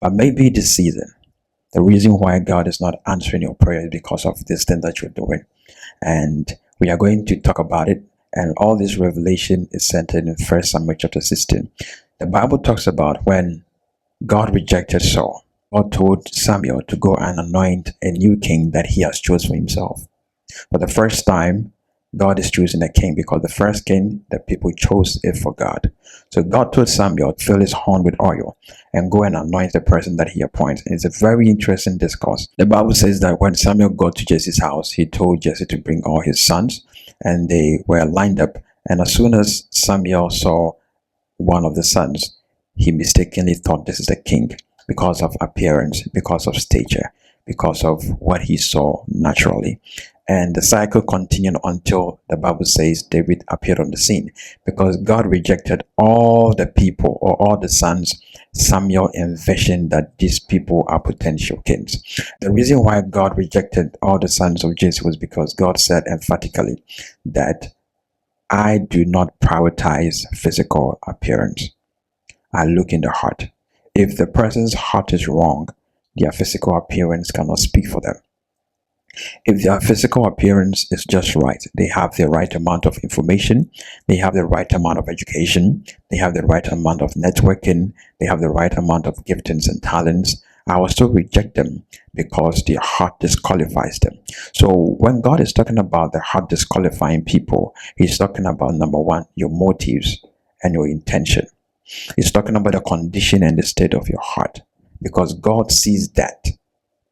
But maybe this season, the reason why God is not answering your prayer is because of this thing that you're doing. And we are going to talk about it. And all this revelation is centered in 1 Samuel chapter 16. The Bible talks about when God rejected Saul. God told Samuel to go and anoint a new king that he has chosen for himself. For the first time, God is choosing a king, because the first king the people chose it for God. So God told Samuel to fill his horn with oil and go and anoint the person that he appoints. And it's a very interesting discourse. The Bible says that when Samuel got to Jesse's house, he told Jesse to bring all his sons, and they were lined up. And as soon as Samuel saw one of the sons, he mistakenly thought this is the king, because of appearance, because of stature, because of what he saw naturally. And the cycle continued until the Bible says David appeared on the scene, because God rejected all the people, or all the sons Samuel envisioned that these people are potential kings. The reason why God rejected all the sons of Jesse was because God said emphatically that I do not prioritize physical appearance. I look in the heart. If the person's heart is wrong, their physical appearance cannot speak for them. If their physical appearance is just right, they have the right amount of information, they have the right amount of education, they have the right amount of networking, they have the right amount of giftings and talents, I will still reject them because their heart disqualifies them. So when God is talking about the heart disqualifying people, he's talking about, number one, your motives and your intention. He's talking about the condition and the state of your heart, because God sees that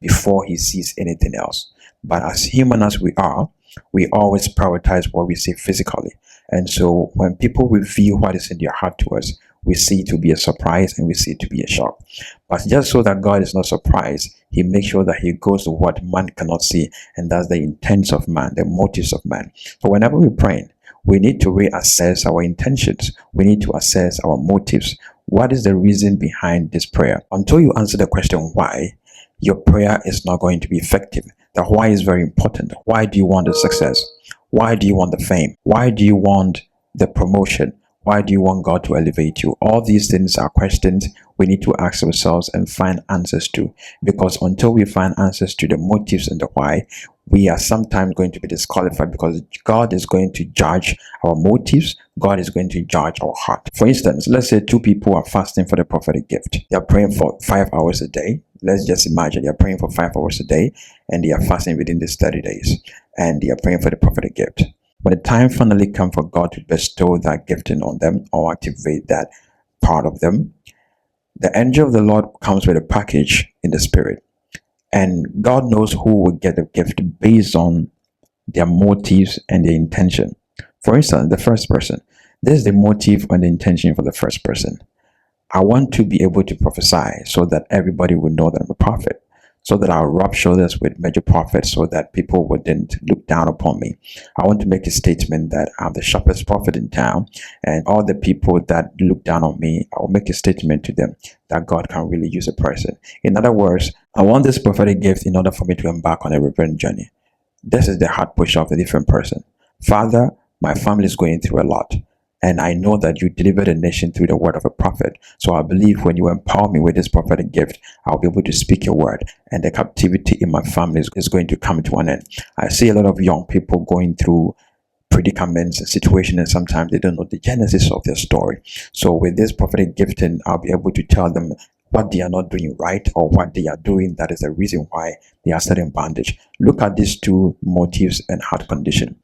before he sees anything else. But as human as we are, we always prioritize what we see physically. And so when people reveal what is in their heart to us, we see it to be a surprise and we see it to be a shock. But just so that God is not surprised, he makes sure that he goes to what man cannot see, and that's the intents of man, the motives of man. So whenever we pray, we need to reassess our intentions. We need to assess our motives. What is the reason behind this prayer? Until you answer the question why, your prayer is not going to be effective. The why is very important. Why do you want the success? Why do you want the fame? Why do you want the promotion? Why do you want God to elevate you? All these things are questions we need to ask ourselves and find answers to, because until we find answers to the motives and the why, we are sometimes going to be disqualified, because God is going to judge our motives. God is going to judge our heart. For instance, let's say two people are fasting for the prophetic gift. They are praying for 5 hours a day. Let's just imagine they are praying for 5 hours a day, and they are fasting within these 30 days, and they are praying for the prophetic gift. When the time finally comes for God to bestow that gifting on them or activate that part of them, the angel of the Lord comes with a package in the spirit. And God knows who will get the gift based on their motives and their intention. For instance, the first person. This is the motive and the intention for the first person. I want to be able to prophesy so that everybody will know that I'm a prophet, so that I'll rub shoulders with major prophets so that people wouldn't look down upon me. I want to make a statement that I'm the sharpest prophet in town, and all the people that look down on me, I will make a statement to them that God can really use a person. In other words, I want this prophetic gift in order for me to embark on a repent journey. This is the heart push of a different person. Father, my family is going through a lot, and I know that you delivered a nation through the word of a prophet. So I believe when you empower me with this prophetic gift, I'll be able to speak your word, and the captivity in my family is going to come to an end. I see a lot of young people going through predicaments and situations, and sometimes they don't know the genesis of their story. So with this prophetic gifting, I'll be able to tell them what they are not doing right, or what they are doing that is the reason why they are still in bondage. Look at these two motives and heart condition.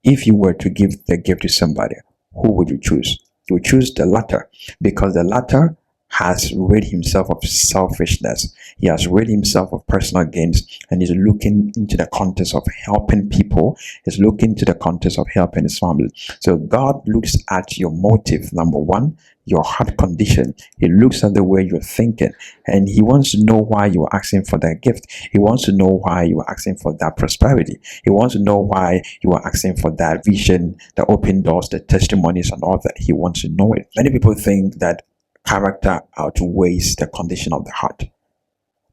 If you were to give the gift to somebody, who would you choose? You would choose the latter, because the latter has rid himself of selfishness. He has rid himself of personal gains, and is looking into the context of helping people. He's looking into the context of helping his family. So God looks at your motive, number one, your heart condition. He looks at the way you're thinking, and he wants to know why you are asking for that gift. He wants to know why you are asking for that prosperity. He wants to know why you are asking for that vision, the open doors, the testimonies, and all that. He wants to know it. Many people think that character outweighs the condition of the heart,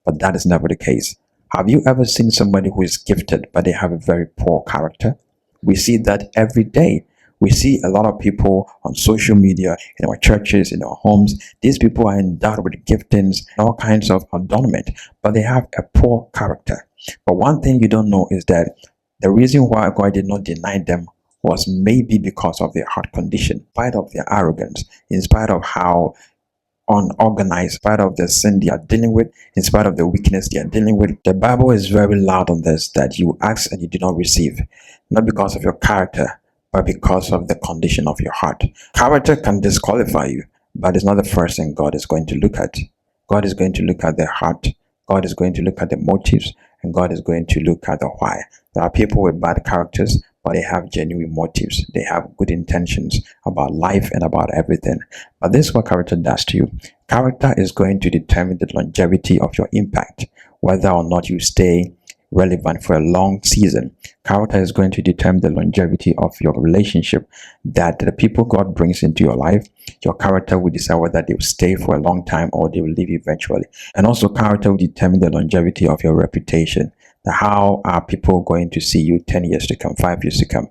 but that is never the case. Have you ever seen somebody who is gifted but they have a very poor character? We see that every day. We see a lot of people on social media, in our churches, in our homes. These people are endowed with giftings and all kinds of adornment, but they have a poor character. But one thing you don't know is that the reason why God did not deny them was maybe because of their heart condition, in spite of their arrogance, in spite of how unorganized, in spite of the sin they are dealing with, in spite of the weakness they are dealing with. The Bible is very loud on this, that you ask and you do not receive, not because of your character, but because of the condition of your heart. Character can disqualify you, but it's not the first thing God is going to look at. God is going to look at the heart. God is going to look at the motives, and God is going to look at the why. There are people with bad characters, but they have genuine motives. They have good intentions about life and about everything. But this is what character does to you. Character is going to determine the longevity of your impact, whether or not you stay relevant for a long season. Character is going to determine the longevity of your relationship, that the people God brings into your life, your character will decide whether they will stay for a long time or they will leave eventually. And also character will determine the longevity of your reputation. How are people going to see you 10 years to come, 5 years to come?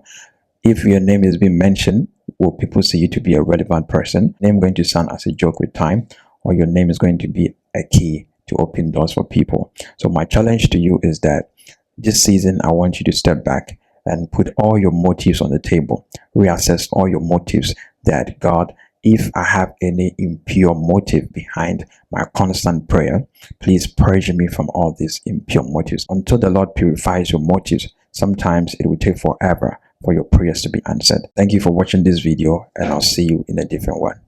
If your name is being mentioned, will people see you to be a relevant person? Name going to sound as a joke with time, or your name is going to be a key to open doors for people? So my challenge to you is that this season, I want you to step back and put all your motives on the table. Reassess all your motives, that God, if I have any impure motive behind my constant prayer, please purge me from all these impure motives. Until the Lord purifies your motives, sometimes it will take forever for your prayers to be answered. Thank you for watching this video, and I'll see you in a different one.